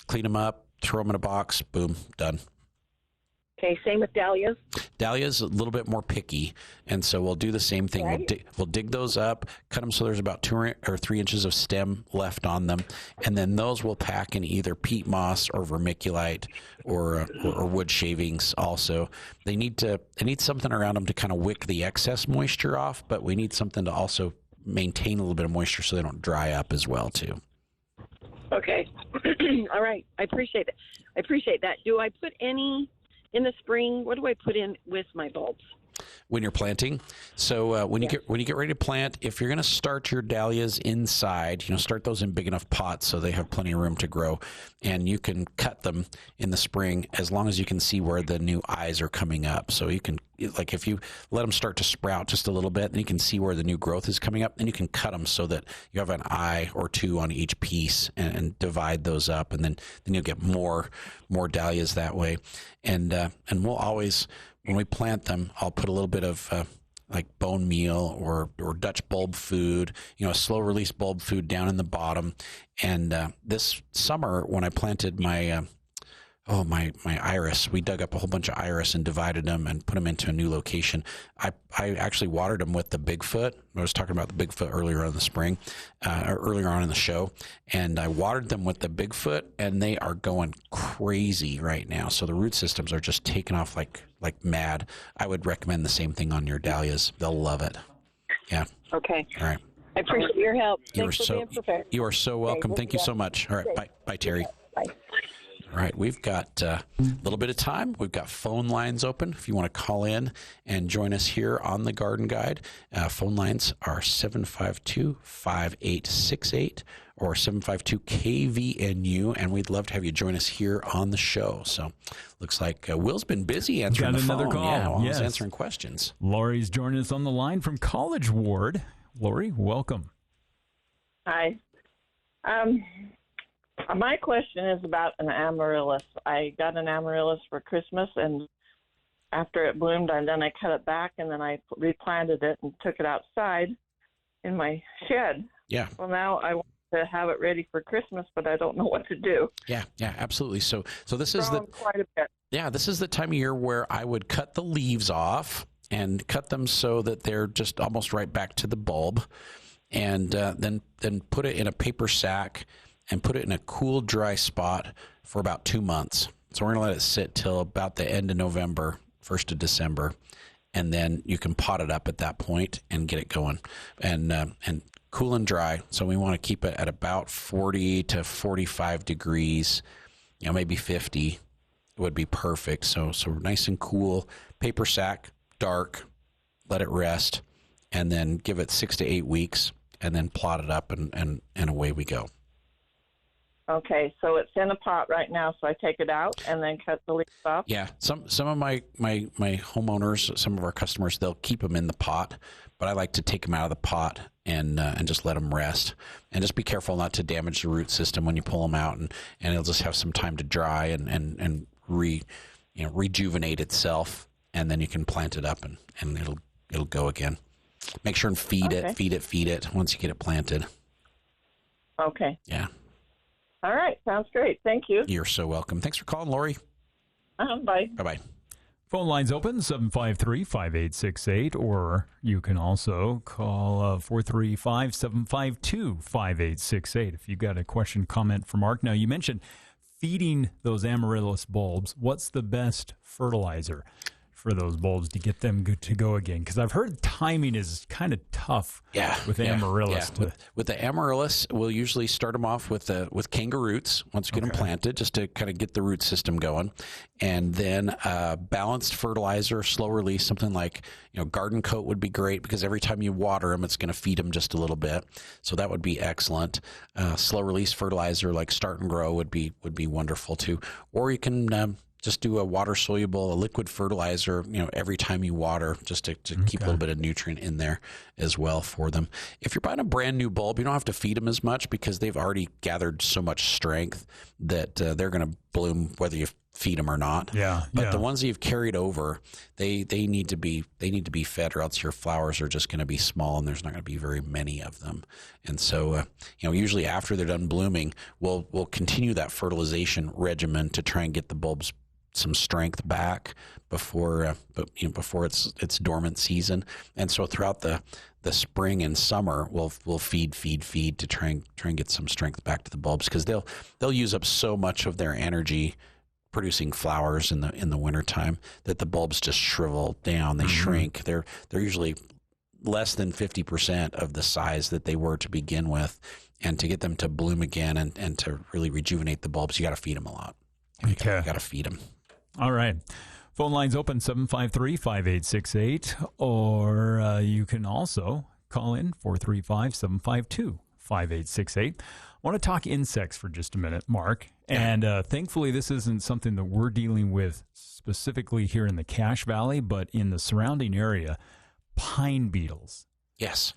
clean them up, throw them in a box, boom, done. Okay, same with dahlias. Dahlias a little bit more picky, and so we'll do the same thing. Right. We'll dig those up, cut them so there's about 2 or 3 inches of stem left on them, and then those we'll pack in either peat moss or vermiculite or wood shavings. Also, they need something around them to kind of wick the excess moisture off, but we need something to also maintain a little bit of moisture so they don't dry up as well too. Okay, all right. I appreciate that. Do I put any? In the spring, what do I put in with my bulbs? When you're planting, so when you get ready to plant, if you're going to start your dahlias inside, start those in big enough pots so they have plenty of room to grow, and you can cut them in the spring as long as you can see where the new eyes are coming up. So you can, like, if you let them start to sprout just a little bit, then you can see where the new growth is coming up, and you can cut them so that you have an eye or two on each piece and divide those up, and then you'll get more dahlias that way. And we'll always, when we plant them, I'll put a little bit of like bone meal or Dutch bulb food, a slow release bulb food down in the bottom. And this summer when I planted my iris, we dug up a whole bunch of iris and divided them and put them into a new location. I actually watered them with the Bigfoot. I was talking about the Bigfoot earlier on in the spring, or earlier on in the show, and I watered them with the Bigfoot, and they are going crazy right now. So the root systems are just taking off like mad. I would recommend the same thing on your dahlias. They'll love it. Yeah. Okay. All right. I appreciate your help. Thanks for being prepared. You are so welcome. Thank you so much. All right. Bye, Terry. Bye. Right. We've got a little bit of time. We've got phone lines open. If you want to call in and join us here on the Garden Guide, phone lines are 752-5868 or 752-KVNU, and we'd love to have you join us here on the show. So looks like Will's been busy answering the phone. Got another call. Yeah, while yes. he's answering questions. Lori's joining us on the line from College Ward. Lori, welcome. Hi. My question is about an amaryllis. I got an amaryllis for Christmas, and after it bloomed, and then I cut it back, and then I replanted it and took it outside in my shed. Yeah. Well, now I want to have it ready for Christmas, but I don't know what to do. Yeah, absolutely. So this is quite a bit. Yeah, this is the time of year where I would cut the leaves off and cut them so that they're just almost right back to the bulb, and then put it in a paper sack and put it in a cool, dry spot for about 2 months. So we're going to let it sit till about the end of November, 1st of December, and then you can pot it up at that point and get it going. And cool and dry. So we want to keep it at about 40 to 45 degrees, maybe 50 would be perfect. So nice and cool, paper sack, dark, let it rest, and then give it 6 to 8 weeks, and then plot it up, and away we go. Okay, so it's in a pot right now, so I take it out and then cut the leaves off? Yeah, some of my homeowners, some of our customers, they'll keep them in the pot, but I like to take them out of the pot and just let them rest. And just be careful not to damage the root system when you pull them out, and it'll just have some time to dry and rejuvenate itself, and then you can plant it up and it'll go again. Make sure and feed it once you get it planted. Okay. Yeah. All right. Sounds great. Thank you. You're so welcome. Thanks for calling, Lori. Bye. Bye-bye. Phone lines open, 753-5868, or you can also call 435-752-5868 if you've got a question, comment for Mark. Now, you mentioned feeding those amaryllis bulbs. What's the best fertilizer for those bulbs to get them good to go again? Because I've heard timing is kind of tough with amaryllis. Yeah. With the amaryllis, we'll usually start them off with kangaroos once you get them planted, just to kind of get the root system going. And then balanced fertilizer, slow release, something like Garden Coat would be great, because every time you water them, it's going to feed them just a little bit. So that would be excellent. Slow release fertilizer like Start and Grow would be wonderful too. Or you can just do a water-soluble, a liquid fertilizer, every time you water, just to keep a little bit of nutrient in there as well for them. If you're buying a brand new bulb, you don't have to feed them as much, because they've already gathered so much strength that they're going to bloom whether you feed them or not. But the ones that you've carried over, they need to be fed, or else your flowers are just going to be small, and there's not going to be very many of them. And so, usually after they're done blooming, we'll continue that fertilization regimen to try and get the bulbs some strength back before its dormant season. And so throughout the spring and summer, we'll feed to try and get some strength back to the bulbs, because they'll use up so much of their energy producing flowers in the wintertime that the bulbs just shrivel down. They shrink. They're usually less than 50% of the size that they were to begin with. And to get them to bloom again and to really rejuvenate the bulbs, you got to feed them a lot. You got to feed them. All right. Phone lines open, 753-5868, or you can also call in 435-752-5868. I want to talk insects for just a minute, Mark. And thankfully, this isn't something that we're dealing with specifically here in the Cache Valley, but in the surrounding area, pine beetles. Yes.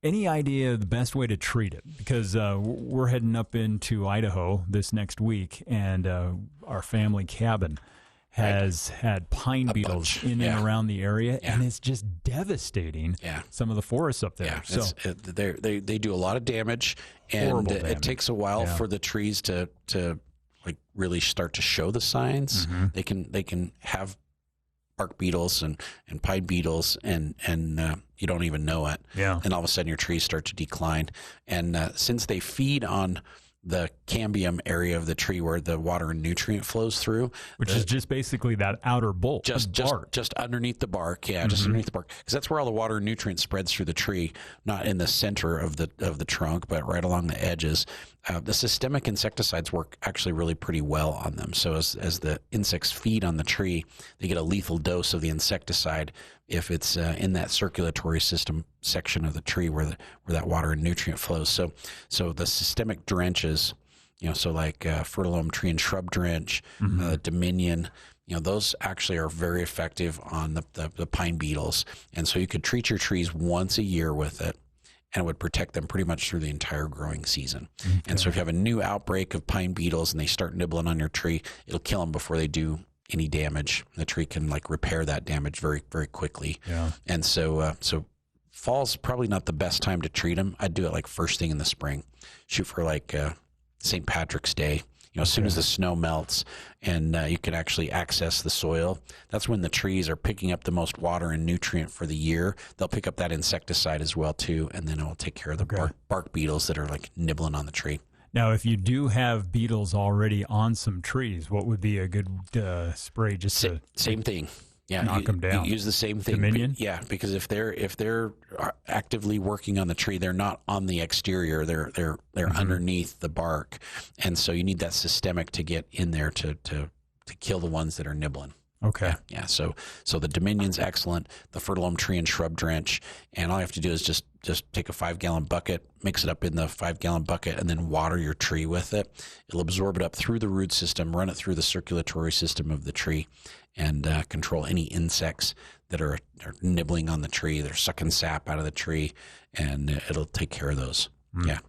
Any idea the best way to treat it? Because we're heading up into Idaho this next week, and our family cabin has had pine beetles in and around the area, and it's just devastating some of the forests up there. So they do a lot of damage, and it takes a while for the trees to like really start to show the signs. They can have bark beetles and pine beetles, and you don't even know it. And all of a sudden your trees start to decline. And since they feed on the cambium area of the tree where the water and nutrient flows through, which is just basically that outer bulb, just underneath the bark, just underneath the bark, because that's where all the water and nutrient spreads through the tree, not in the center of the trunk, but right along the edges. the systemic insecticides work actually really pretty well on them. So as the insects feed on the tree, they get a lethal dose of the insecticide if it's in that circulatory system section of the tree where that water and nutrient flows. So the systemic drenches, so like Fertilome Tree and Shrub Drench, Dominion, those actually are very effective on the pine beetles. And so you could treat your trees once a year with it, and it would protect them pretty much through the entire growing season. Okay. And so if you have a new outbreak of pine beetles and they start nibbling on your tree, it'll kill them before they do any damage. The tree can repair that damage very, very quickly. Yeah. And so fall's probably not the best time to treat them. I'd do it first thing in the spring. Shoot for St. Patrick's Day. As soon as the snow melts and you can actually access the soil, that's when the trees are picking up the most water and nutrient for the year. They'll pick up that insecticide as well, too, and then it'll take care of the bark beetles that are nibbling on the tree. Now, if you do have beetles already on some trees, what would be a good spray? Same thing. Yeah, knock them down. Use the same thing. Dominion? Yeah, because if they're actively working on the tree, they're not on the exterior. They're underneath the bark, and so you need that systemic to get in there to kill the ones that are nibbling. Okay. Yeah. So the Dominion's excellent. The Fertilome Tree and Shrub Drench, and all you have to do is just take a 5-gallon bucket, mix it up in the 5-gallon bucket, and then water your tree with it. It'll absorb it up through the root system, run it through the circulatory system of the tree, and control any insects that are nibbling on the tree. They're sucking sap out of the tree, and it'll take care of those. Yeah.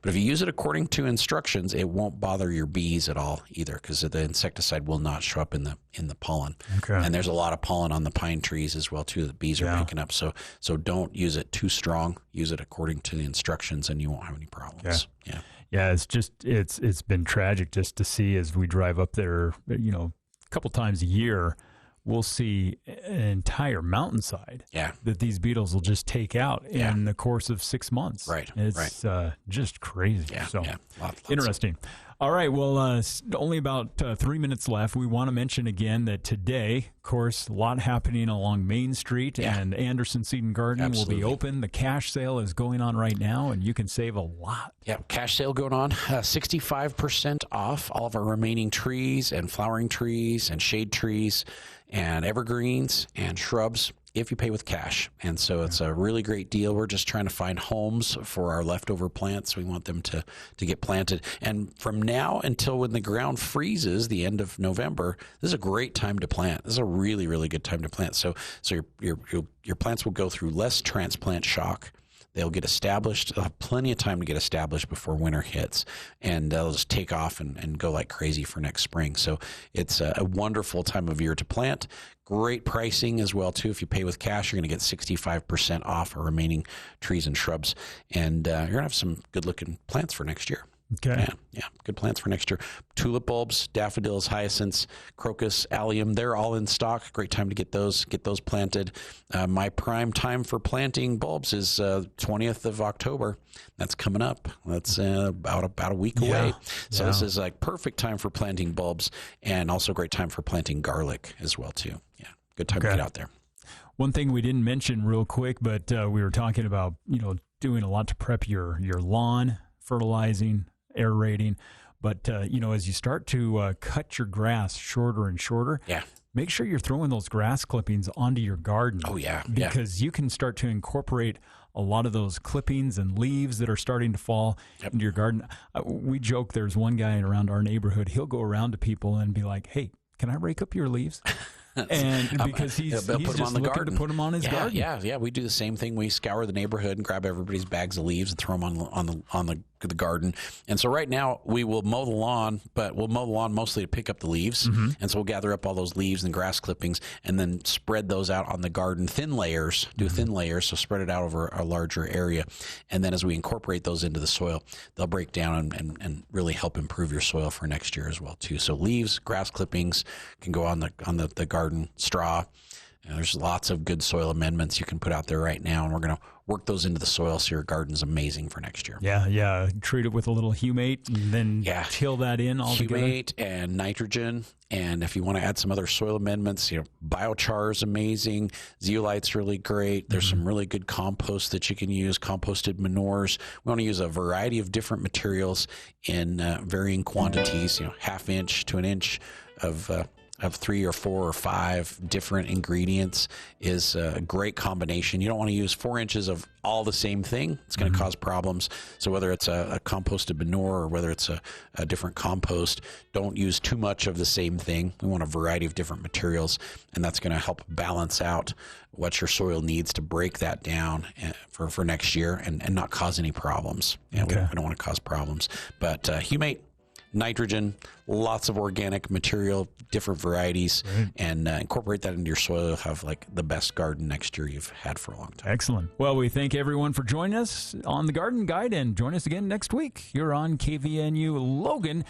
But if you use it according to instructions, it won't bother your bees at all either, because the insecticide will not show up in the pollen. Okay. And there's a lot of pollen on the pine trees as well too that bees are picking up. So don't use it too strong. Use it according to the instructions, and you won't have any problems. Yeah. Yeah. It's been tragic just to see as we drive up there. A couple times a year, we'll see an entire mountainside that these beetles will just take out in the course of 6 months. Right. It's just crazy. Yeah. So Lots interesting. All right. Well, only about 3 minutes left. We want to mention again that today, of course, a lot happening along Main Street, and Anderson Seed and Garden will be open. The cash sale is going on right now, and you can save a lot. Yeah, cash sale going on. 65% off all of our remaining trees and flowering trees and shade trees and evergreens and shrubs if you pay with cash. And so it's a really great deal. We're just trying to find homes for our leftover plants. We want them to get planted. And from now until when the ground freezes, the end of November, this is a great time to plant. This is a really, really good time to plant. So your plants will go through less transplant shock. They'll get established. They'll have plenty of time to get established before winter hits, and they'll just take off and go like crazy for next spring. So it's a wonderful time of year to plant. Great pricing as well, too. If you pay with cash, you're going to get 65% off our remaining trees and shrubs, and you're going to have some good-looking plants for next year. Okay. Yeah, good plants for next year. Tulip bulbs, daffodils, hyacinths, crocus, allium, they're all in stock. Great time to get those planted. My prime time for planting bulbs is 20th of October. That's coming up. That's about a week away. So this is perfect time for planting bulbs, and also great time for planting garlic as well, too. Yeah, good time to get out there. One thing we didn't mention real quick, but we were talking about, doing a lot to prep your lawn, fertilizing, aerating, but as you start to cut your grass shorter and shorter, make sure you're throwing those grass clippings onto your garden. Oh yeah, because you can start to incorporate a lot of those clippings and leaves that are starting to fall into your garden. We joke there's one guy around our neighborhood, he'll go around to people and be like, "Hey, can I rake up your leaves?" And because he's just looking to put them on his garden. Yeah. We do the same thing. We scour the neighborhood and grab everybody's bags of leaves and throw them on the garden. And so right now we will mow the lawn, but we'll mow the lawn mostly to pick up the leaves. Mm-hmm. And so we'll gather up all those leaves and grass clippings and then spread those out on the garden, thin layers, thin layers. So spread it out over a larger area. And then as we incorporate those into the soil, they'll break down and really help improve your soil for next year as well too. So leaves, grass clippings can go on the garden, straw, There's lots of good soil amendments you can put out there right now, and we're going to work those into the soil so your garden's amazing for next year. Yeah. Treat it with a little humate and then till that in all together. Humate and nitrogen. And if you want to add some other soil amendments, biochar is amazing. Zeolite's really great. There's some really good compost that you can use, composted manures. We want to use a variety of different materials in varying quantities, half inch to an inch of 3 or 4 or 5 different ingredients is a great combination. You don't want to use 4 inches of all the same thing. It's going to cause problems. So whether it's a composted manure or whether it's a different compost, don't use too much of the same thing. We want a variety of different materials, and that's going to help balance out what your soil needs to break that down for next year and not cause any problems. We don't want to cause problems. But humate, nitrogen, lots of organic material, different varieties, and incorporate that into your soil. You'll have the best garden next year you've had for a long time. Excellent. Well, we thank everyone for joining us on the Garden Guide, and join us again next week. You're on KVNU Logan.